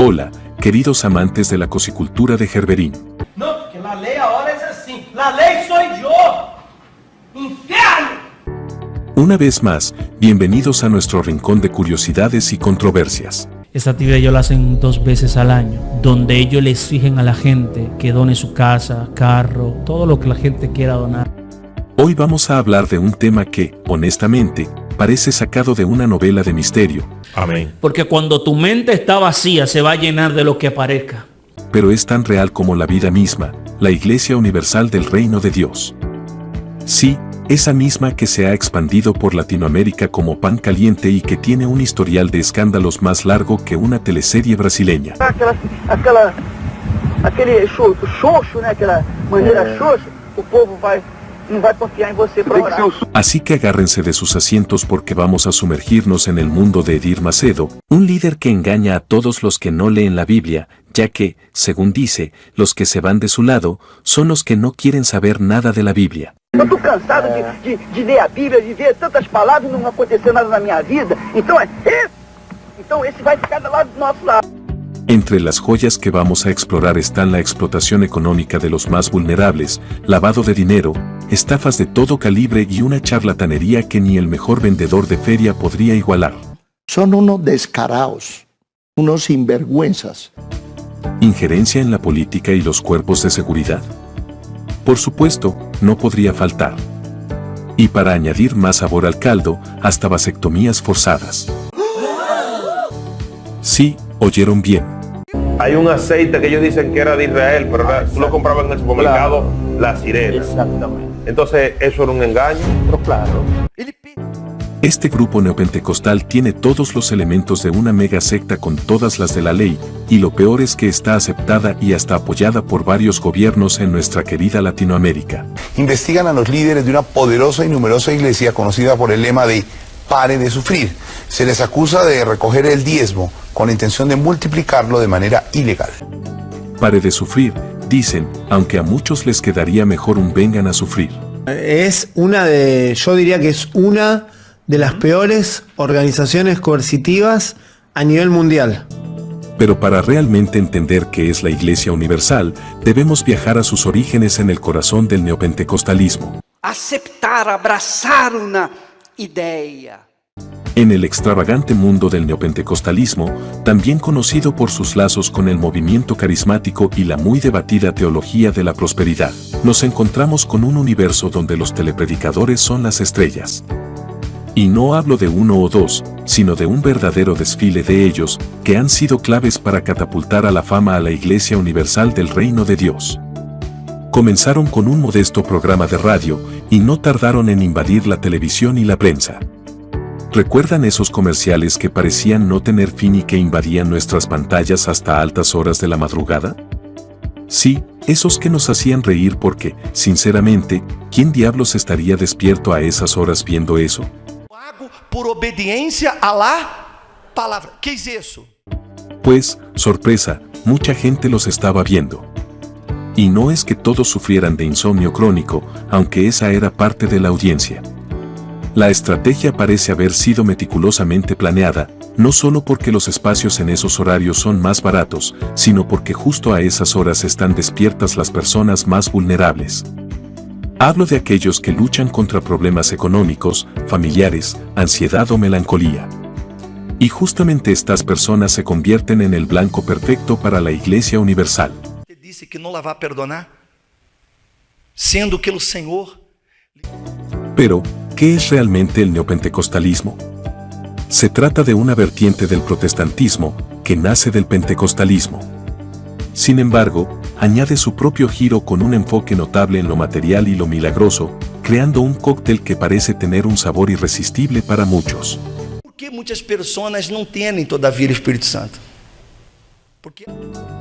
Hola, queridos amantes de la cosicultura de Gerberín. Não, porque la lei ahora es assim. La ley soy yo. ¡Infierno! Una vez más, bienvenidos a nuestro rincón de curiosidades y controversias. Esta actividad ellos la hacen 2 veces al año, donde ellos le exigen a la gente que done su casa, carro, todo lo que la gente quiera donar. Hoy vamos a hablar de un tema que, honestamente, parece sacado de una novela de misterio. Amén. Porque cuando tu mente está vacía, se va a llenar de lo que aparezca. Pero es tan real como la vida misma, la Iglesia Universal del Reino de Dios. Sí, esa misma que se ha expandido por Latinoamérica como pan caliente y que tiene un historial de escándalos más largo que una teleserie brasileña. Aquele xoxo, né? Aquela maneira xoxa, o povo não vai confiar em você para orar. Así que agárrense de sus asientos porque vamos a sumergirnos en el mundo de Edir Macedo, un líder que engaña a todos los que no leen la Biblia, ya que, según dice, los que se van de su lado son los que no quieren saber nada de la Biblia. Eu tô cansado de ler a Bíblia, de ver tantas palavras e não aconteceu nada na minha vida. Então esse vai ficar do lado do nosso lado. Entre las joyas que vamos a explorar están la explotación económica de los más vulnerables, lavado de dinero, estafas de todo calibre y una charlatanería que ni el mejor vendedor de feria podría igualar. Son unos descarados, unos sinvergüenzas. ¿Injerencia en la política y los cuerpos de seguridad? Por supuesto, no podría faltar. Y para añadir más sabor al caldo, hasta vasectomías forzadas. Sí, oyeron bien. Hay un aceite que ellos dicen que era de Israel, pero tú lo comprabas en el supermercado, La Sirena. Exactamente. Entonces, eso era un engaño. Pero claro. Este grupo neopentecostal tiene todos los elementos de una mega secta con todas las de la ley, y lo peor es que está aceptada y hasta apoyada por varios gobiernos en nuestra querida Latinoamérica. Investigan a los líderes de una poderosa y numerosa iglesia conocida por el lema de "pare de sufrir". Se les acusa de recoger el diezmo con la intención de multiplicarlo de manera ilegal. Pare de sufrir, dicen, aunque a muchos les quedaría mejor un vengan a sufrir. Yo diría que es una de las peores organizaciones coercitivas a nivel mundial. Pero para realmente entender qué es la Iglesia Universal, debemos viajar a sus orígenes en el corazón del neopentecostalismo. Aceptar, abrazar una idea. En el extravagante mundo del neopentecostalismo, también conocido por sus lazos con el movimiento carismático y la muy debatida teología de la prosperidad, nos encontramos con un universo donde los telepredicadores son las estrellas. Y no hablo de uno o dos, sino de un verdadero desfile de ellos, que han sido claves para catapultar a la fama a la Iglesia Universal del Reino de Dios. Comenzaron con un modesto programa de radio, y no tardaron en invadir la televisión y la prensa. ¿Recuerdan esos comerciales que parecían no tener fin y que invadían nuestras pantallas hasta altas horas de la madrugada? Sí, esos que nos hacían reír porque, sinceramente, ¿quién diablos estaría despierto a esas horas viendo eso? Por obediencia a la palabra. ¿Qué es eso? Pues, sorpresa, mucha gente los estaba viendo. Y no es que todos sufrieran de insomnio crónico, aunque esa era parte de la audiencia. La estrategia parece haber sido meticulosamente planeada, no solo porque los espacios en esos horarios son más baratos, sino porque justo a esas horas están despiertas las personas más vulnerables. Hablo de aquellos que luchan contra problemas económicos, familiares, ansiedad o melancolía. Y justamente estas personas se convierten en el blanco perfecto para la Iglesia Universal. Dice que no la va a perdonar, siendo que el Señor. Pero, ¿qué es realmente el neopentecostalismo? Se trata de una vertiente del protestantismo que nace del pentecostalismo. Sin embargo, añade su propio giro con un enfoque notable en lo material y lo milagroso, creando un cóctel que parece tener un sabor irresistible para muchos. ¿Por qué muchas personas no tienen todavía el Espíritu Santo?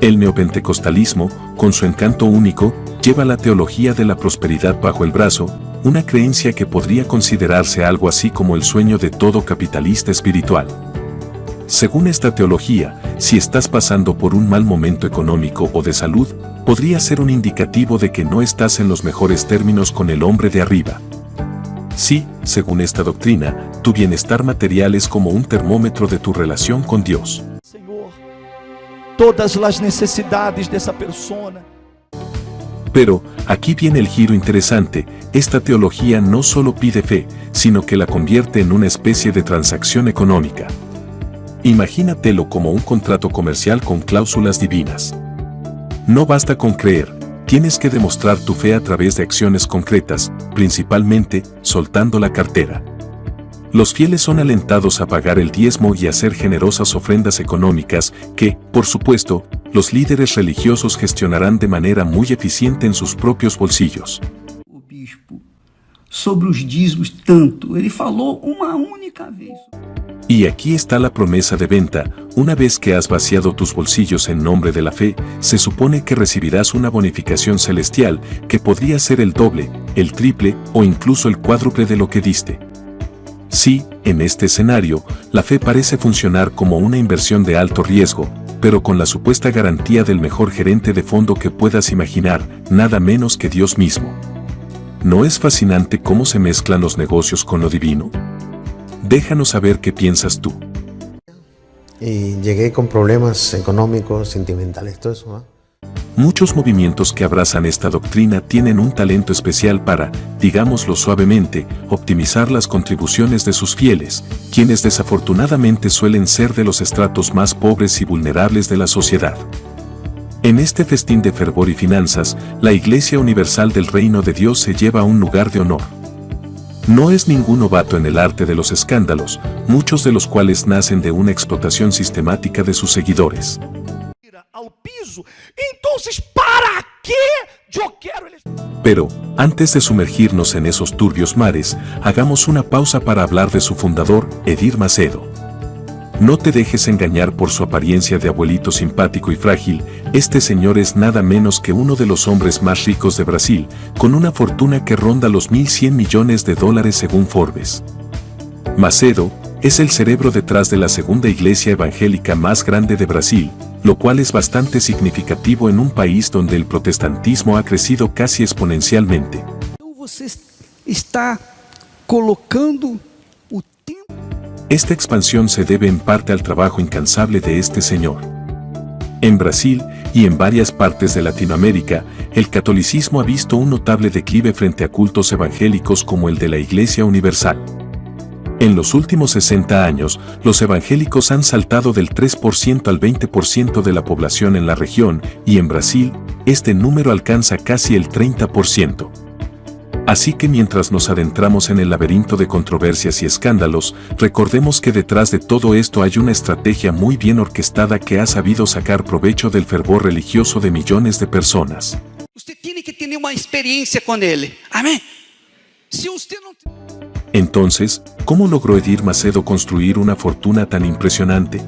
El neopentecostalismo, con su encanto único, lleva la teología de la prosperidad bajo el brazo, una creencia que podría considerarse algo así como el sueño de todo capitalista espiritual. Según esta teología, si estás pasando por un mal momento económico o de salud, podría ser un indicativo de que no estás en los mejores términos con el hombre de arriba. Sí, según esta doctrina, tu bienestar material es como un termómetro de tu relación con Dios. todas las necesidades de esa persona. Pero, aquí viene el giro interesante, esta teología no solo pide fe, sino que la convierte en una especie de transacción económica. Imagínatelo como un contrato comercial con cláusulas divinas. No basta con creer, tienes que demostrar tu fe a través de acciones concretas, principalmente, soltando la cartera. Los fieles son alentados a pagar el diezmo y a hacer generosas ofrendas económicas que, por supuesto, los líderes religiosos gestionarán de manera muy eficiente en sus propios bolsillos. O bispo sobre os dízimos tanto, ele falou uma única vez. Y aquí está la promesa de venta, una vez que has vaciado tus bolsillos en nombre de la fe, se supone que recibirás una bonificación celestial que podría ser el doble, el triple o incluso el cuádruple de lo que diste. Sí, en este escenario, la fe parece funcionar como una inversión de alto riesgo, pero con la supuesta garantía del mejor gerente de fondo que puedas imaginar, nada menos que Dios mismo. ¿No es fascinante cómo se mezclan los negocios con lo divino? Déjanos saber qué piensas tú. Y llegué con problemas económicos, sentimentales, todo eso, ¿no? Muchos movimientos que abrazan esta doctrina tienen un talento especial para, digámoslo suavemente, optimizar las contribuciones de sus fieles, quienes desafortunadamente suelen ser de los estratos más pobres y vulnerables de la sociedad. En este festín de fervor y finanzas, la Iglesia Universal del Reino de Dios se lleva un lugar de honor. No es ningún novato en el arte de los escándalos, muchos de los cuales nacen de una explotación sistemática de sus seguidores. Pero, antes de sumergirnos en esos turbios mares, hagamos una pausa para hablar de su fundador, Edir Macedo. No te dejes engañar por su apariencia de abuelito simpático y frágil, este señor es nada menos que uno de los hombres más ricos de Brasil, con una fortuna que ronda los 1.100 millones de dólares según Forbes. Macedo es el cerebro detrás de la segunda iglesia evangélica más grande de Brasil, lo cual es bastante significativo en un país donde el protestantismo ha crecido casi exponencialmente. Esta expansión se debe en parte al trabajo incansable de este señor. En Brasil y en varias partes de Latinoamérica, el catolicismo ha visto un notable declive frente a cultos evangélicos como el de la Iglesia Universal. En los últimos 60 años, los evangélicos han saltado del 3% al 20% de la población en la región, y en Brasil, este número alcanza casi el 30%. Así que mientras nos adentramos en el laberinto de controversias y escándalos, recordemos que detrás de todo esto hay una estrategia muy bien orquestada que ha sabido sacar provecho del fervor religioso de millones de personas. Usted tiene que tener una experiencia con él. Amén. Si usted no... Entonces, ¿cómo logró Edir Macedo construir una fortuna tan impresionante?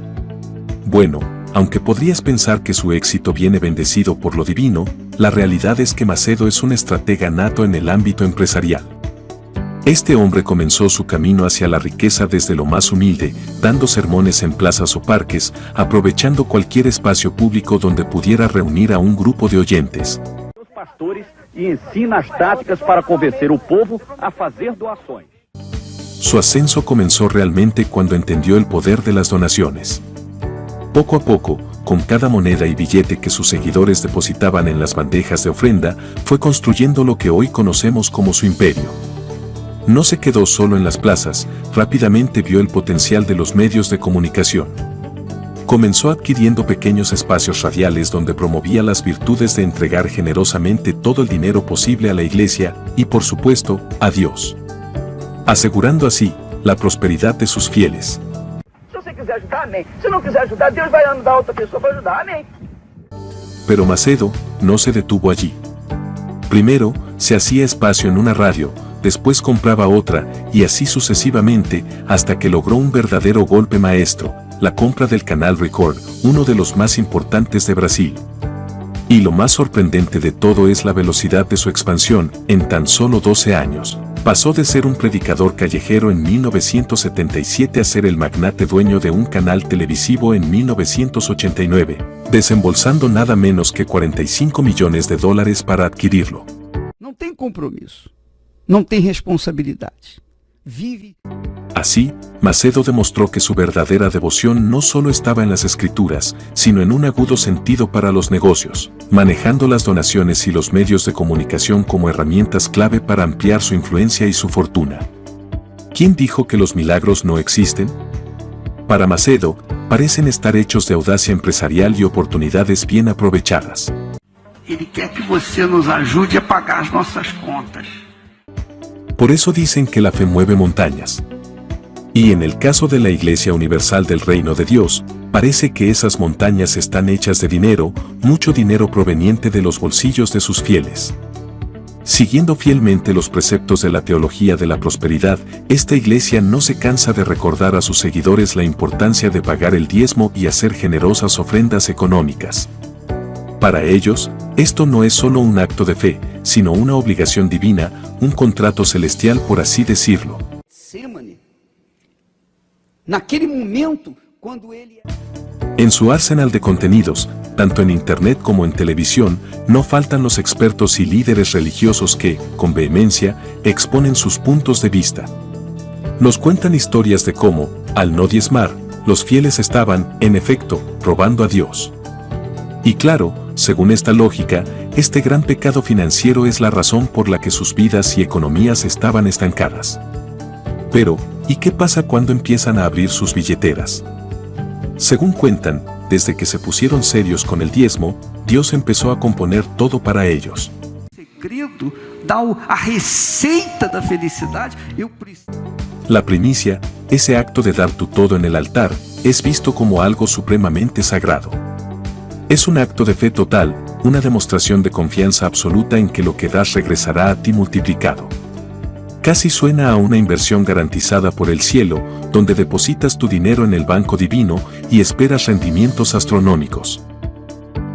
Bueno, aunque podrías pensar que su éxito viene bendecido por lo divino, la realidad es que Macedo es un estratega nato en el ámbito empresarial. Este hombre comenzó su camino hacia la riqueza desde lo más humilde, dando sermones en plazas o parques, aprovechando cualquier espacio público donde pudiera reunir a un grupo de oyentes. Os pastores e ensina as táticas para convencer o povo a fazer doações. Su ascenso comenzó realmente cuando entendió el poder de las donaciones. Poco a poco, con cada moneda y billete que sus seguidores depositaban en las bandejas de ofrenda, fue construyendo lo que hoy conocemos como su imperio. No se quedó solo en las plazas, rápidamente vio el potencial de los medios de comunicación. Comenzó adquiriendo pequeños espacios radiales donde promovía las virtudes de entregar generosamente todo el dinero posible a la iglesia y, por supuesto, a Dios, asegurando así la prosperidad de sus fieles. Se você quiser ajudar, amém. Se não quiser ajudar, Deus vai mandar outra pessoa para ajudar, amém. Pero Macedo no se detuvo allí. Primero, se hacía espacio en una radio, después compraba otra, y así sucesivamente, hasta que logró un verdadero golpe maestro, la compra del canal Record, uno de los más importantes de Brasil. Y lo más sorprendente de todo es la velocidad de su expansión, en tan solo 12 años. Pasó de ser un predicador callejero en 1977 a ser el magnate dueño de un canal televisivo en 1989, desembolsando nada menos que $45 millones para adquirirlo. Não tem compromisso, não tem responsabilidade. Vive. Así, Macedo demostró que su verdadera devoción no solo estaba en las escrituras, sino en un agudo sentido para los negocios, manejando las donaciones y los medios de comunicación como herramientas clave para ampliar su influencia y su fortuna. ¿Quién dijo que los milagros no existen? Para Macedo, parecen estar hechos de audacia empresarial y oportunidades bien aprovechadas. Ele quer que você nos ajude a pagar as nossas contas. Por eso dicen que la fe mueve montañas. Y en el caso de la Iglesia Universal del Reino de Dios, parece que esas montañas están hechas de dinero, mucho dinero proveniente de los bolsillos de sus fieles. Siguiendo fielmente los preceptos de la teología de la prosperidad, esta iglesia no se cansa de recordar a sus seguidores la importancia de pagar el diezmo y hacer generosas ofrendas económicas. Para ellos, esto no es solo un acto de fe, sino una obligación divina, un contrato celestial por así decirlo. Naquele momento, quando ele... En su arsenal de contenidos, tanto en internet como en televisión, no faltan los expertos y líderes religiosos que, con vehemencia, exponen sus puntos de vista. Nos cuentan historias de cómo, al no diezmar, los fieles estaban, en efecto, robando a Dios. Y claro, según esta lógica, este gran pecado financiero es la razón por la que sus vidas y economías estaban estancadas. Pero, ¿y qué pasa cuando empiezan a abrir sus billeteras? Según cuentan, desde que se pusieron serios con el diezmo, Dios empezó a componer todo para ellos. La primicia, ese acto de dar tu todo en el altar, es visto como algo supremamente sagrado. Es un acto de fe total, una demostración de confianza absoluta en que lo que das regresará a ti multiplicado. Casi suena a una inversión garantizada por el cielo, donde depositas tu dinero en el banco divino y esperas rendimientos astronómicos.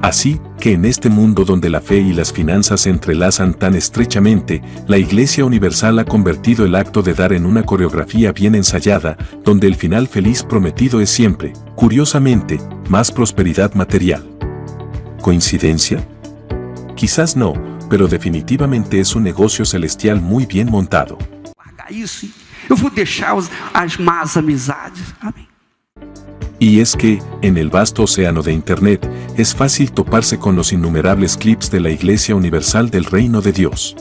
Así que en este mundo donde la fe y las finanzas se entrelazan tan estrechamente, la Iglesia Universal ha convertido el acto de dar en una coreografía bien ensayada, donde el final feliz prometido es siempre, curiosamente, más prosperidad material. ¿Coincidencia? Quizás no, pero definitivamente es un negocio celestial muy bien montado. Y es que, en el vasto océano de Internet, es fácil toparse con los innumerables clips de la Iglesia Universal del Reino de Dios.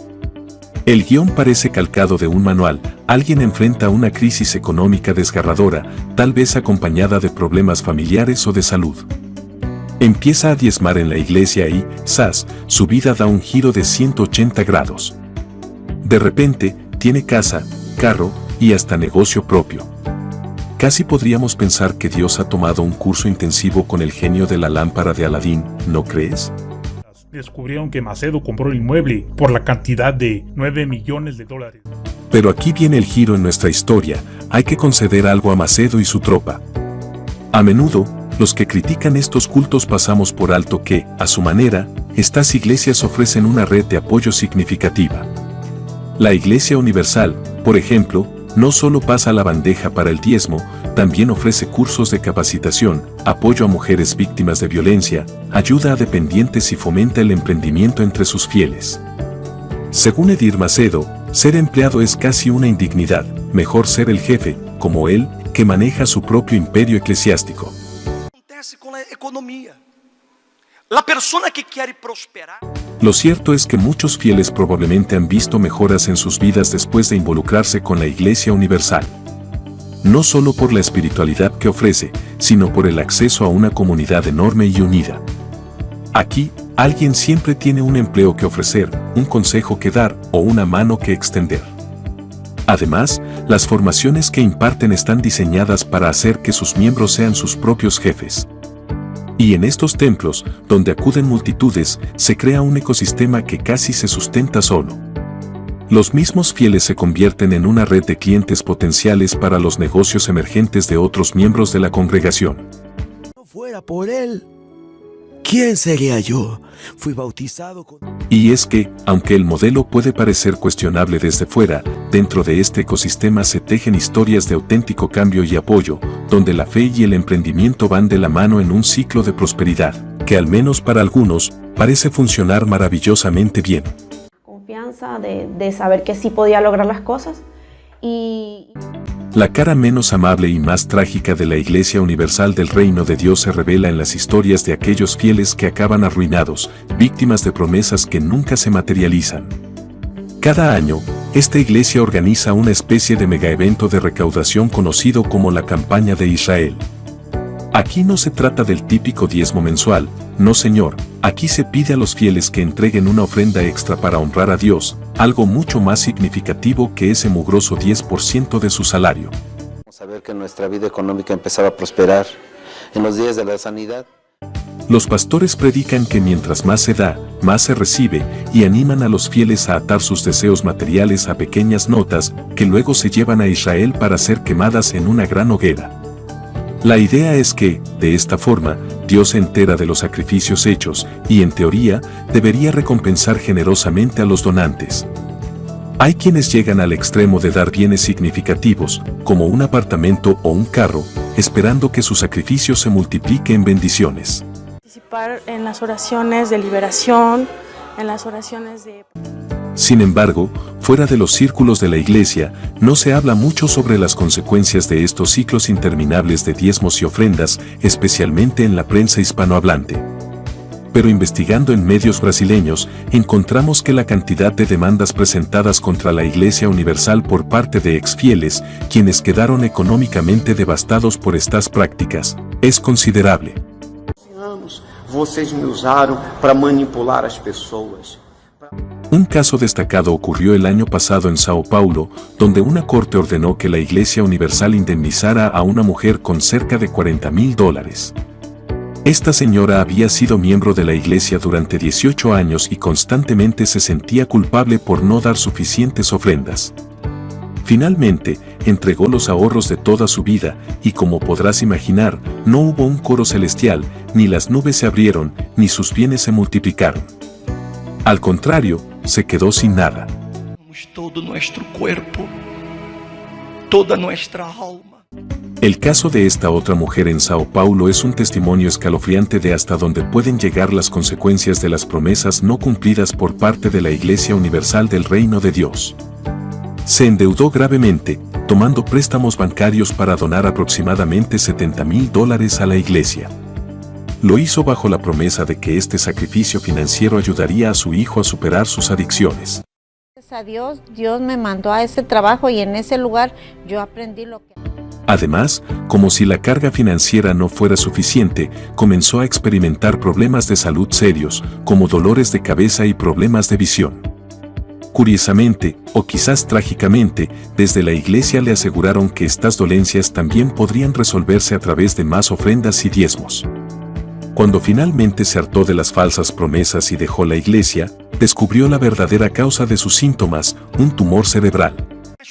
El guión parece calcado de un manual, alguien enfrenta una crisis económica desgarradora, tal vez acompañada de problemas familiares o de salud. Empieza a diezmar en la iglesia y, ¡zas!, su vida da un giro de 180 grados. De repente, tiene casa, carro y hasta negocio propio. Casi podríamos pensar que Dios ha tomado un curso intensivo con el genio de la lámpara de Aladín, ¿no crees? Descubrieron que Macedo compró el inmueble por la cantidad de $9 millones. Pero aquí viene el giro en nuestra historia, hay que conceder algo a Macedo y su tropa. A menudo, los que critican estos cultos pasamos por alto que, a su manera, estas iglesias ofrecen una red de apoyo significativa. La Iglesia Universal, por ejemplo, no solo pasa la bandeja para el diezmo, también ofrece cursos de capacitación, apoyo a mujeres víctimas de violencia, ayuda a dependientes y fomenta el emprendimiento entre sus fieles. Según Edir Macedo, ser empleado es casi una indignidad, mejor ser el jefe, como él, que maneja su propio imperio eclesiástico. Lo cierto es que muchos fieles probablemente han visto mejoras en sus vidas después de involucrarse con la Iglesia Universal. No solo por la espiritualidad que ofrece, sino por el acceso a una comunidad enorme y unida. Aquí, alguien siempre tiene un empleo que ofrecer, un consejo que dar o una mano que extender. Además, las formaciones que imparten están diseñadas para hacer que sus miembros sean sus propios jefes. Y en estos templos, donde acuden multitudes, se crea un ecosistema que casi se sustenta solo. Los mismos fieles se convierten en una red de clientes potenciales para los negocios emergentes de otros miembros de la congregación. Si no fuera por él, ¿quién sería yo? Fui bautizado con... Y es que, aunque el modelo puede parecer cuestionable desde fuera, dentro de este ecosistema se tejen historias de auténtico cambio y apoyo, donde la fe y el emprendimiento van de la mano en un ciclo de prosperidad, que al menos para algunos, parece funcionar maravillosamente bien. Confianza de saber que sí podía lograr las cosas y... La cara menos amable y más trágica de la Iglesia Universal del Reino de Dios se revela en las historias de aquellos fieles que acaban arruinados, víctimas de promesas que nunca se materializan. Cada año, esta iglesia organiza una especie de megaevento de recaudación conocido como la Campaña de Israel. Aquí no se trata del típico diezmo mensual, no señor, aquí se pide a los fieles que entreguen una ofrenda extra para honrar a Dios, algo mucho más significativo que ese mugroso 10% de su salario. Vamos a ver que nuestra vida económica empezaba a prosperar en los días de la sanidad. Los pastores predican que mientras más se da, más se recibe, y animan a los fieles a atar sus deseos materiales a pequeñas notas que luego se llevan a Israel para ser quemadas en una gran hoguera. La idea es que, de esta forma, Dios se entera de los sacrificios hechos y, en teoría, debería recompensar generosamente a los donantes. Hay quienes llegan al extremo de dar bienes significativos, como un apartamento o un carro, esperando que su sacrificio se multiplique en bendiciones. Participar en las oraciones de liberación, en las oraciones de... Sin embargo, fuera de los círculos de la iglesia, no se habla mucho sobre las consecuencias de estos ciclos interminables de diezmos y ofrendas, especialmente en la prensa hispanohablante. Pero investigando en medios brasileños, encontramos que la cantidad de demandas presentadas contra la Iglesia Universal por parte de exfieles, quienes quedaron económicamente devastados por estas prácticas, es considerable. Vocês me usaram para manipular as pessoas. Un caso destacado ocurrió el año pasado en Sao Paulo, donde una corte ordenó que la Iglesia Universal indemnizara a una mujer con cerca de $40,000. Esta señora había sido miembro de la iglesia durante 18 años y constantemente se sentía culpable por no dar suficientes ofrendas. Finalmente, entregó los ahorros de toda su vida, y como podrás imaginar, no hubo un coro celestial, ni las nubes se abrieron, ni sus bienes se multiplicaron. Al contrario, se quedó sin nada. Todo nuestro cuerpo, toda nuestra alma. El caso de esta otra mujer en Sao Paulo es un testimonio escalofriante de hasta dónde pueden llegar las consecuencias de las promesas no cumplidas por parte de la Iglesia Universal del Reino de Dios. Se endeudó gravemente, tomando préstamos bancarios para donar aproximadamente $70,000 a la iglesia. Lo hizo bajo la promesa de que este sacrificio financiero ayudaría a su hijo a superar sus adicciones. Gracias a Dios, Dios me mandó a ese trabajo y en ese lugar yo aprendí lo que... Además, como si la carga financiera no fuera suficiente, comenzó a experimentar problemas de salud serios, como dolores de cabeza y problemas de visión. Curiosamente, o quizás trágicamente, desde la iglesia le aseguraron que estas dolencias también podrían resolverse a través de más ofrendas y diezmos. Cuando finalmente se hartó de las falsas promesas y dejó la iglesia, descubrió la verdadera causa de sus síntomas, un tumor cerebral.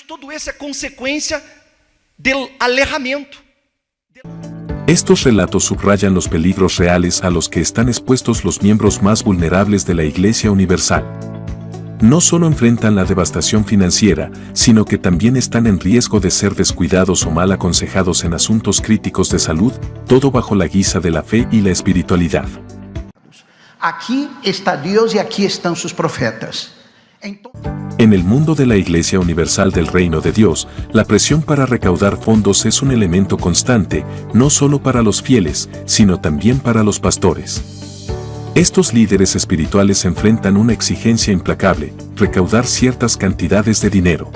Todo eso es consecuencia del alejamiento. Estos relatos subrayan los peligros reales a los que están expuestos los miembros más vulnerables de la Iglesia Universal. No solo enfrentan la devastación financiera, sino que también están en riesgo de ser descuidados o mal aconsejados en asuntos críticos de salud, todo bajo la guisa de la fe y la espiritualidad. Aquí está Dios y aquí están sus profetas. En el mundo de la Iglesia Universal del Reino de Dios, la presión para recaudar fondos es un elemento constante, no solo para los fieles, sino también para los pastores. Estos líderes espirituales enfrentan una exigencia implacable, recaudar ciertas cantidades de dinero.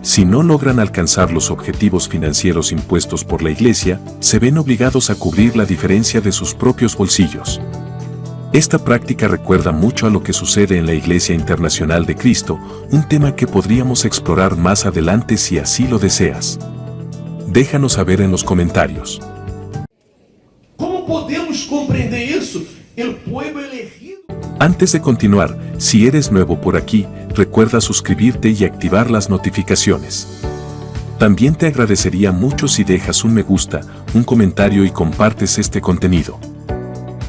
Si no logran alcanzar los objetivos financieros impuestos por la Iglesia, se ven obligados a cubrir la diferencia de sus propios bolsillos. Esta práctica recuerda mucho a lo que sucede en la Iglesia Internacional de Cristo, un tema que podríamos explorar más adelante si así lo deseas. Déjanos saber en los comentarios. ¿Cómo podemos comprender eso? El pueblo elegido. Antes de continuar, si eres nuevo por aquí, recuerda suscribirte y activar las notificaciones. También te agradecería mucho si dejas un me gusta, un comentario y compartes este contenido.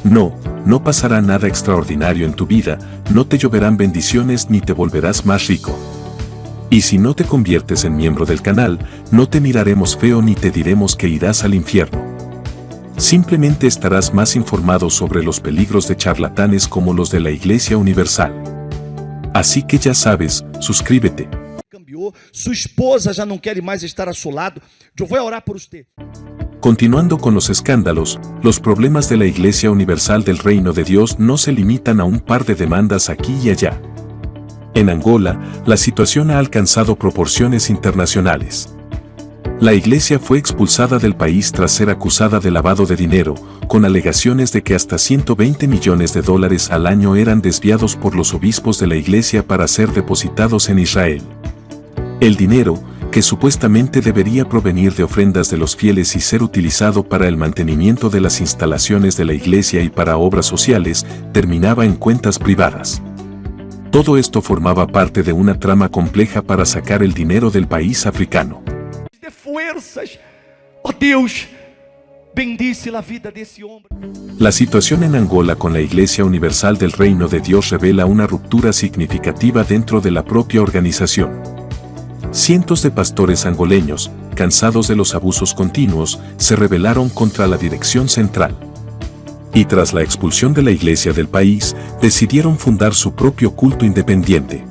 No pasará nada extraordinario en tu vida, no te lloverán bendiciones ni te volverás más rico. Y si no te conviertes en miembro del canal, no te miraremos feo ni te diremos que irás al infierno. Simplemente estarás más informado sobre los peligros de charlatanes como los de la Iglesia Universal. Así que ya sabes, suscríbete. favor. Sua esposa já não quer mais estar a seu lado. Eu vou orar por você. Continuando con los escándalos, los problemas de la Iglesia Universal del Reino de Dios no se limitan a un par de demandas aquí y allá. En Angola, la situación ha alcanzado proporciones internacionales. La Iglesia fue expulsada del país tras ser acusada de lavado de dinero, con alegaciones de que hasta $120 millones al año eran desviados por los obispos de la Iglesia para ser depositados en Israel. El dinero, que supuestamente debería provenir de ofrendas de los fieles y ser utilizado para el mantenimiento de las instalaciones de la Iglesia y para obras sociales, terminaba en cuentas privadas. Todo esto formaba parte de una trama compleja para sacar el dinero del país africano. De fuerzas. Oh Deus, bendice la vida de ese hombre. La situación en Angola con la Iglesia Universal del Reino de Dios revela una ruptura significativa dentro de la propia organización. Cientos de pastores angoleños, cansados de los abusos continuos, se rebelaron contra la dirección central. Y tras la expulsión de la Iglesia del país, decidieron fundar su propio culto independiente.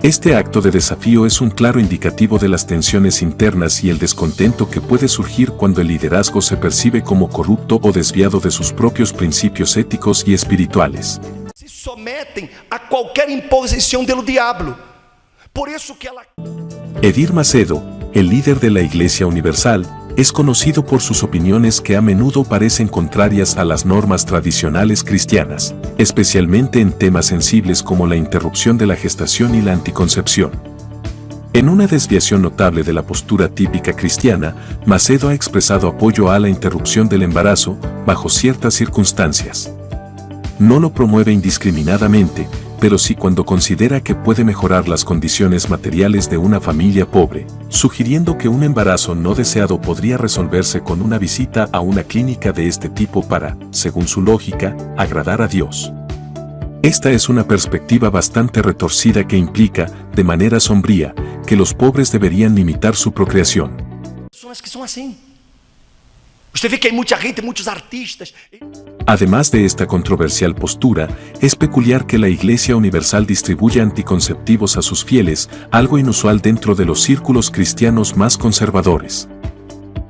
Este acto de desafío es un claro indicativo de las tensiones internas y el descontento que puede surgir cuando el liderazgo se percibe como corrupto o desviado de sus propios principios éticos y espirituales. Se sometem a qualquer imposição do diabo. Por isso que ela... Edir Macedo, el líder de la Iglesia Universal, es conocido por sus opiniones que a menudo parecen contrarias a las normas tradicionales cristianas, especialmente en temas sensibles como la interrupción de la gestación y la anticoncepción. En una desviación notable de la postura típica cristiana, Macedo ha expresado apoyo a la interrupción del embarazo bajo ciertas circunstancias. No lo promueve indiscriminadamente, pero sí cuando considera que puede mejorar las condiciones materiales de una familia pobre, sugiriendo que un embarazo no deseado podría resolverse con una visita a una clínica de este tipo para, según su lógica, agradar a Dios. Esta es una perspectiva bastante retorcida que implica, de manera sombría, que los pobres deberían limitar su procreación. Pessoas que são assim. Você vê que hay mucha gente, muchos artistas. Además de esta controversial postura, es peculiar que la Iglesia Universal distribuya anticonceptivos a sus fieles, algo inusual dentro de los círculos cristianos más conservadores.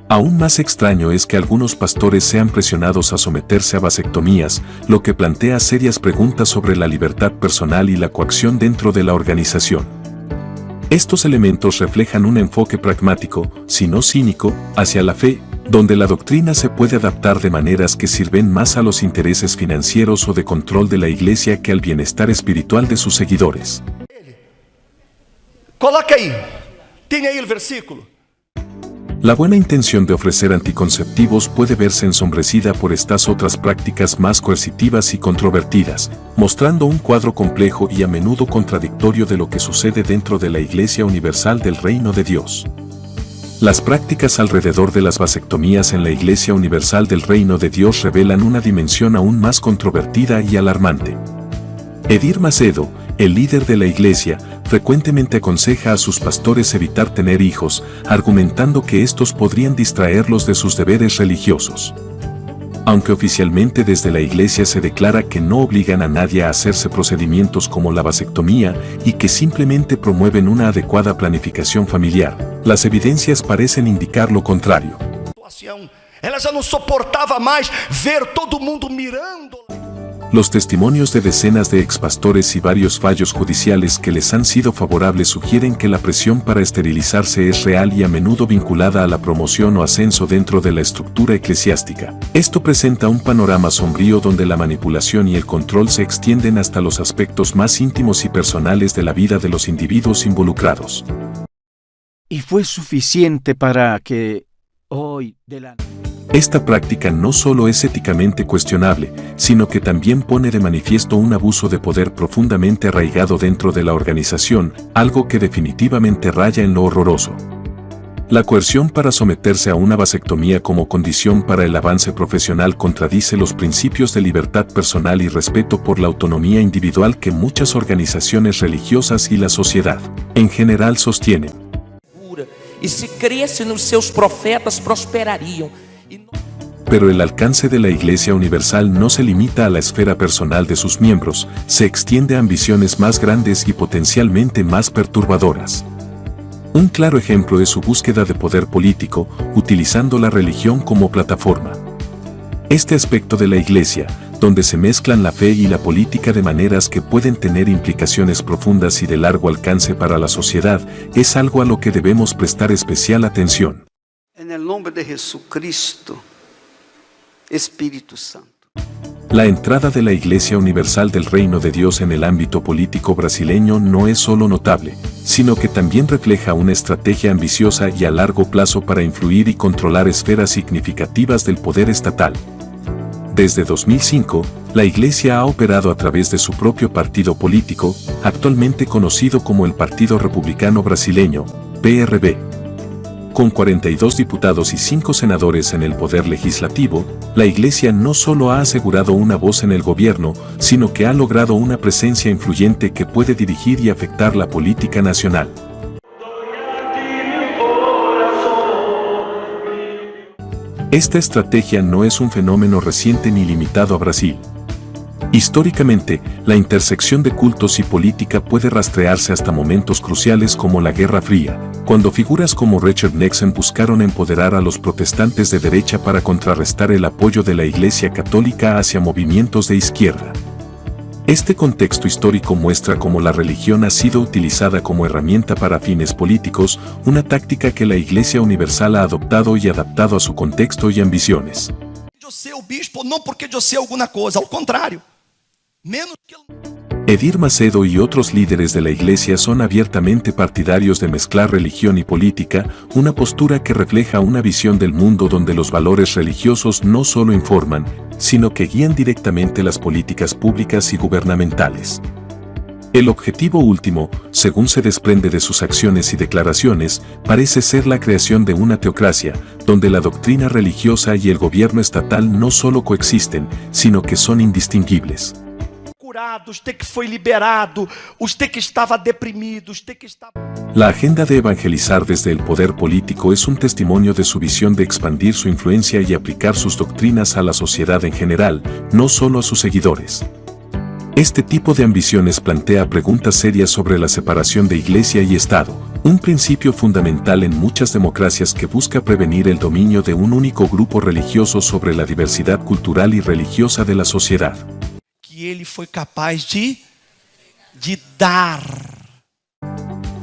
Aún más extraño es que algunos pastores sean presionados a someterse a vasectomías, lo que plantea serias preguntas sobre la libertad personal y la coacción dentro de la organización. Estos elementos reflejan un enfoque pragmático, si no cínico, hacia la fe, donde la doctrina se puede adaptar de maneras que sirven más a los intereses financieros o de control de la Iglesia que al bienestar espiritual de sus seguidores. Coloca aí. Tem aí o versículo. La buena intención de ofrecer anticonceptivos puede verse ensombrecida por estas otras prácticas más coercitivas y controvertidas, mostrando un cuadro complejo y a menudo contradictorio de lo que sucede dentro de la Iglesia Universal del Reino de Dios. Las prácticas alrededor de las vasectomías en la Iglesia Universal del Reino de Dios revelan una dimensión aún más controvertida y alarmante. Edir Macedo, el líder de la Iglesia, frecuentemente aconseja a sus pastores evitar tener hijos, argumentando que estos podrían distraerlos de sus deberes religiosos. Aunque oficialmente desde la Iglesia se declara que no obligan a nadie a hacerse procedimientos como la vasectomía y que simplemente promueven una adecuada planificación familiar, las evidencias parecen indicar lo contrario. Ela já não soportava mais ver todo mundo mirando. Los testimonios de decenas de expastores y varios fallos judiciales que les han sido favorables sugieren que la presión para esterilizarse es real y a menudo vinculada a la promoción o ascenso dentro de la estructura eclesiástica. Esto presenta un panorama sombrío donde la manipulación y el control se extienden hasta los aspectos más íntimos y personales de la vida de los individuos involucrados. Y fue suficiente para que hoy Esta práctica no solo es éticamente cuestionable, sino que también pone de manifiesto un abuso de poder profundamente arraigado dentro de la organización, algo que definitivamente raya en lo horroroso. La coerción para someterse a una vasectomía como condición para el avance profesional contradice los principios de libertad personal y respeto por la autonomía individual que muchas organizaciones religiosas y la sociedad, en general, sostienen. E se cresce nos seus profetas prosperariam. Pero el alcance de la Iglesia Universal no se limita a la esfera personal de sus miembros, se extiende a ambiciones más grandes y potencialmente más perturbadoras. Un claro ejemplo es su búsqueda de poder político, utilizando la religión como plataforma. Este aspecto de la Iglesia, donde se mezclan la fe y la política de maneras que pueden tener implicaciones profundas y de largo alcance para la sociedad, es algo a lo que debemos prestar especial atención. En el nombre de Jesucristo, Espíritu Santo. La entrada de la Iglesia Universal del Reino de Dios en el ámbito político brasileño no es solo notable, sino que también refleja una estrategia ambiciosa y a largo plazo para influir y controlar esferas significativas del poder estatal. Desde 2005, la Iglesia ha operado a través de su propio partido político, actualmente conocido como el Partido Republicano Brasileño, PRB. Con 42 diputados y 5 senadores en el poder legislativo, la Iglesia no solo ha asegurado una voz en el gobierno, sino que ha logrado una presencia influyente que puede dirigir y afectar la política nacional. Esta estrategia no es un fenómeno reciente ni limitado a Brasil. Históricamente, la intersección de cultos y política puede rastrearse hasta momentos cruciales como la Guerra Fría, cuando figuras como Richard Nixon buscaron empoderar a los protestantes de derecha para contrarrestar el apoyo de la Iglesia Católica hacia movimientos de izquierda. Este contexto histórico muestra cómo la religión ha sido utilizada como herramienta para fines políticos, una táctica que la Iglesia Universal ha adoptado y adaptado a su contexto y ambiciones. Yo ser o bispo não porque eu sei alguma coisa, ao contrário. Menos que Edir Macedo y otros líderes de la Iglesia son abiertamente partidarios de mezclar religión y política, una postura que refleja una visión del mundo donde los valores religiosos no solo informan, sino que guían directamente las políticas públicas y gubernamentales. El objetivo último, según se desprende de sus acciones y declaraciones, parece ser la creación de una teocracia, donde la doctrina religiosa y el gobierno estatal no solo coexisten, sino que son indistinguibles. usted que foi liberado, usted que estava deprimido, usted que estava... La agenda de evangelizar desde el poder político es un testimonio de su visión de expandir su influencia y aplicar sus doctrinas a la sociedad en general, no solo a sus seguidores. Este tipo de ambiciones plantea preguntas serias sobre la separación de Iglesia y Estado, un principio fundamental en muchas democracias que busca prevenir el dominio de un único grupo religioso sobre la diversidad cultural y religiosa de la sociedad. Que ele foi capaz de dar.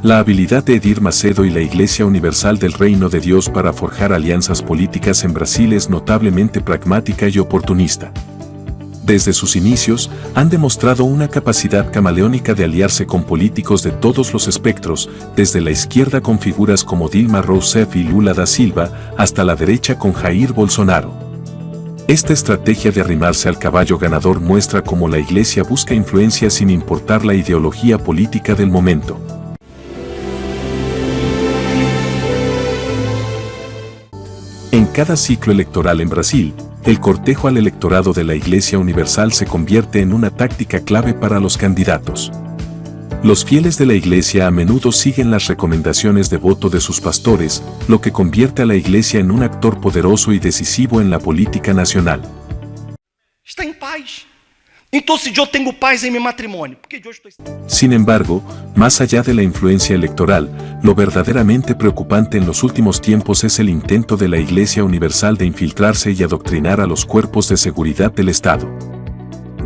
La habilidad de Edir Macedo y la Iglesia Universal del Reino de Dios para forjar alianzas políticas en Brasil es notablemente pragmática y oportunista. Desde sus inicios, han demostrado una capacidad camaleónica de aliarse con políticos de todos los espectros, desde la izquierda con figuras como Dilma Rousseff y Lula da Silva, hasta la derecha con Jair Bolsonaro. Esta estrategia de arrimarse al caballo ganador muestra cómo la Iglesia busca influencia sin importar la ideología política del momento. En cada ciclo electoral en Brasil, el cortejo al electorado de la Iglesia Universal se convierte en una táctica clave para los candidatos. Los fieles de la Iglesia a menudo siguen las recomendaciones de voto de sus pastores, lo que convierte a la Iglesia en un actor poderoso y decisivo en la política nacional. Está em paz. Então, se eu tenho paz em meu matrimônio, porque eu estou... Sin embargo, más allá de la influencia electoral, lo verdaderamente preocupante en los últimos tiempos es el intento de la Iglesia Universal de infiltrarse y adoctrinar a los cuerpos de seguridad del Estado.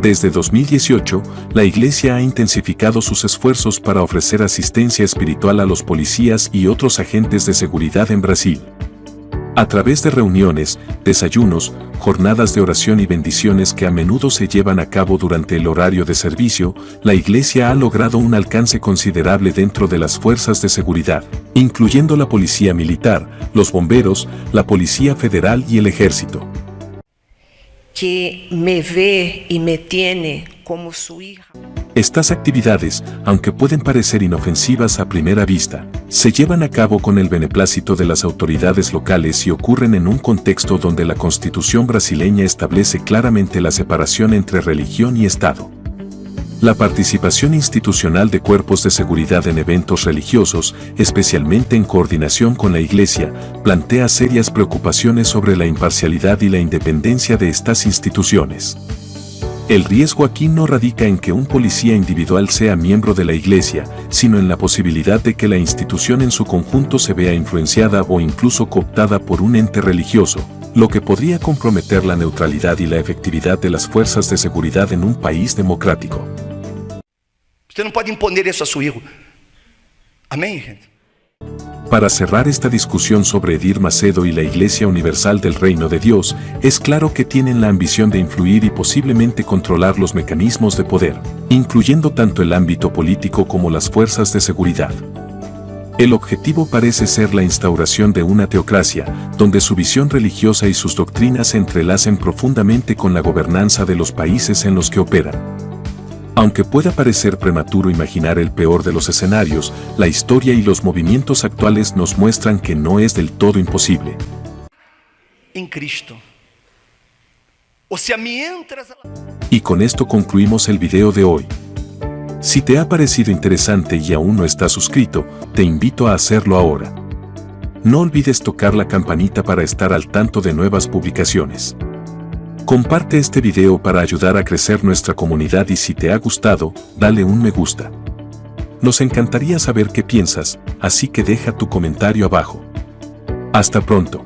Desde 2018, la Iglesia ha intensificado sus esfuerzos para ofrecer asistencia espiritual a los policías y otros agentes de seguridad en Brasil. A través de reuniones, desayunos, jornadas de oración y bendiciones que a menudo se llevan a cabo durante el horario de servicio, la Iglesia ha logrado un alcance considerable dentro de las fuerzas de seguridad, incluyendo la policía militar, los bomberos, la policía federal y el ejército. Que me ve y me tiene como su hija. Estas actividades, aunque pueden parecer inofensivas a primera vista, se llevan a cabo con el beneplácito de las autoridades locales y ocurren en un contexto donde la Constitución brasileña establece claramente la separación entre religión y Estado. La participación institucional de cuerpos de seguridad en eventos religiosos, especialmente en coordinación con la Iglesia, plantea serias preocupaciones sobre la imparcialidad y la independencia de estas instituciones. El riesgo aquí no radica en que un policía individual sea miembro de la iglesia, sino en la posibilidad de que la institución en su conjunto se vea influenciada o incluso cooptada por un ente religioso, lo que podría comprometer la neutralidad y la efectividad de las fuerzas de seguridad en un país democrático. Usted no puede imponer eso a su hijo. Amén, gente. Para cerrar esta discusión sobre Edir Macedo y la Iglesia Universal del Reino de Dios, es claro que tienen la ambición de influir y posiblemente controlar los mecanismos de poder, incluyendo tanto el ámbito político como las fuerzas de seguridad. El objetivo parece ser la instauración de una teocracia, donde su visión religiosa y sus doctrinas se entrelacen profundamente con la gobernanza de los países en los que operan. Aunque pueda parecer prematuro imaginar el peor de los escenarios, la historia y los movimientos actuales nos muestran que no es del todo imposible. En Cristo. O sea, mientras... Y con esto concluimos el video de hoy. Si te ha parecido interesante y aún no estás suscrito, te invito a hacerlo ahora. No olvides tocar la campanita para estar al tanto de nuevas publicaciones. Comparte este video para ayudar a crecer nuestra comunidad y si te ha gustado, dale un me gusta. Nos encantaría saber qué piensas, así que deja tu comentario abajo. Hasta pronto.